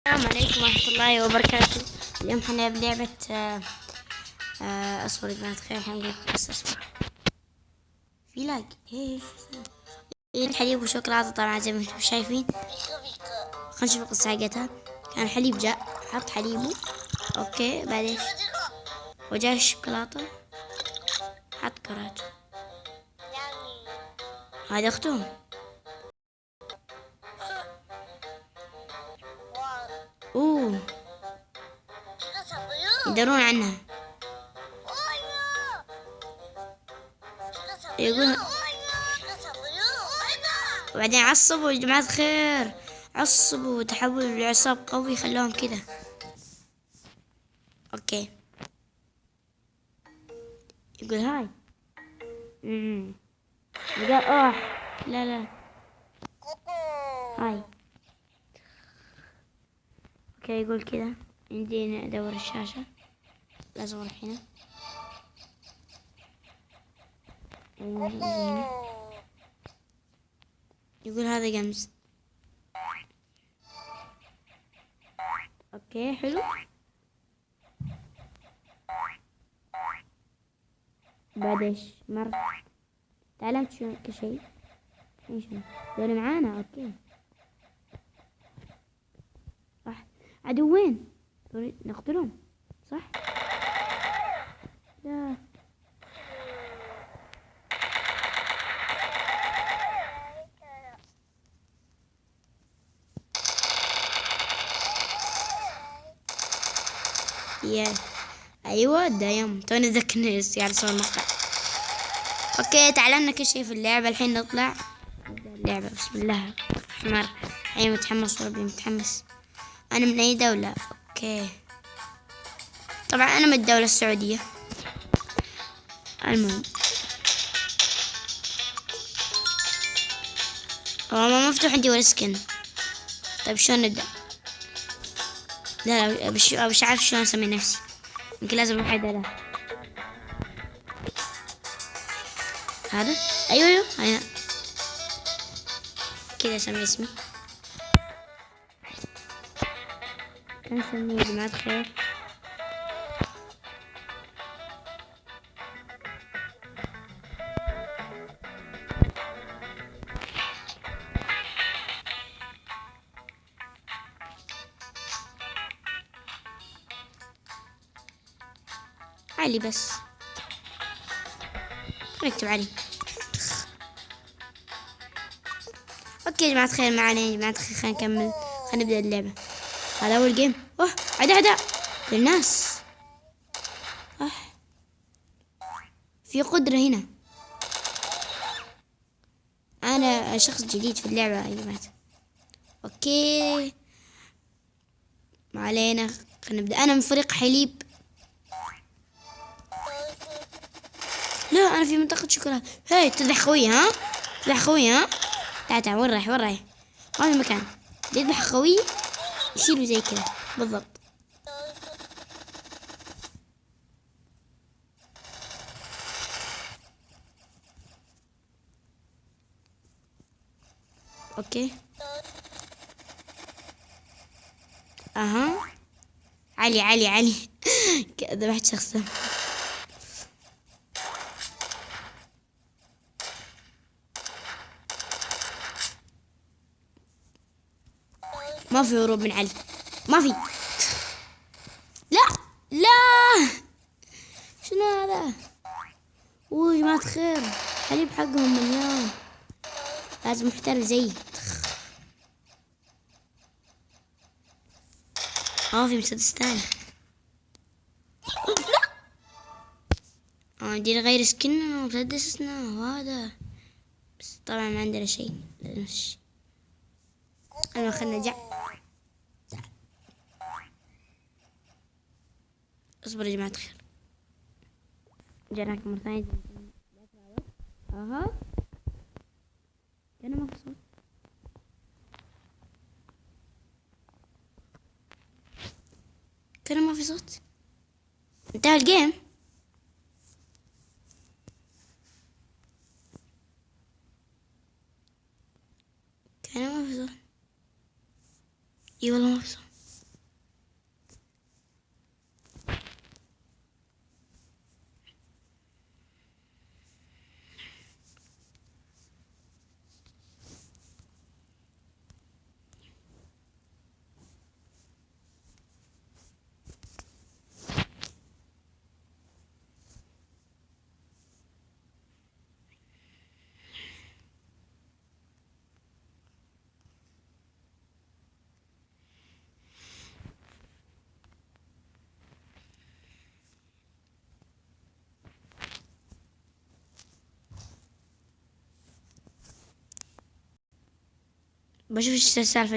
السلام عليكم ورحمة الله وبركاته. اليوم حنلعب لعبة اصبر يا جماعة الخير، حنقول بس اصبر. في لاج ايه الحليب وشوكولاتة طبعا زي ما انتم شايفين. خلينا نشوف القصة حقتها. كان الحليب جاء حط حليبه، اوكي بعدين وجاء الشوكولاتة حط كرات. هذا اختهم. اوه يدرون عنها. يقول وبعدين عصبوا يا جماعة الخير، عصبوا وتحولوا لعصاب قوي خلوهم كذا. اوكي يقول هاي. قال اوه لا لا هاي. اوكي يقول كذا عندي ادور الشاشة، لازم اروح هنا. هنا يقول هذا جمز. اوكي حلو. بعد ايش مرة تعلمت شو كل شيء. ايش دول معانا؟ اوكي صح. عدوين نقتلهم صح؟ لا يا ايوه دايم توني ذكرني يعني صور مقطع. اوكي تعلمنا كل شيء في اللعبة، الحين نطلع نبدأ اللعبة. بسم الله حمار. الحين متحمس وربي متحمس. انا من اي دولة؟ اوكي طبعا انا من الدولة السعودية. المهم هو ما مفتوح عندي ولا سكن. طيب شلون نبدأ؟ لا مش عارف شلون اسمي نفسي، يمكن لازم اروح عدله. هذا ايوه ايوه هيا كذا اسمي اسمي. كان اسمي يا جماعة الخير. علي بس نكتب علي. اوكي يا جماعة الخير ما علينا يا جماعة الخير، خلينا نكمل، خلينا نبدأ اللعبة. هذا أول جيم. اوه عدا للناس صح. في قدرة هنا. أنا شخص جديد في اللعبة يا جماعة. اوكي ما علينا، خلينا نبدأ. أنا من فريق حليب. لا أنا في منطقة شوكولاتة. هاي تذبح خوي ها، تذبح خوي ها. تعال وين رايح وين رايح؟ هذا المكان اللي يذبح خوي يصيروا زي كذا بالضبط. اوكي اها علي علي علي ذبحت شخصا. ما في هروب من علي، ما في. لا لا شنو هذا؟ اوه يا جماعة الخير حليب حقهم مليان، لازم محترف زي. في مسدس ثاني. دي غير سكن ومسدسنا وهذا، بس طبعا ما عندنا شيء. انا خلنا نرجع. اصبر يا جماعة الخير، جانا مرة ثانية. اها كان ما في صوت. كان ما في صوت. انتهى الجيم. كان ما في صوت. اي والله ما في صوت. بشوف ايش السالفة.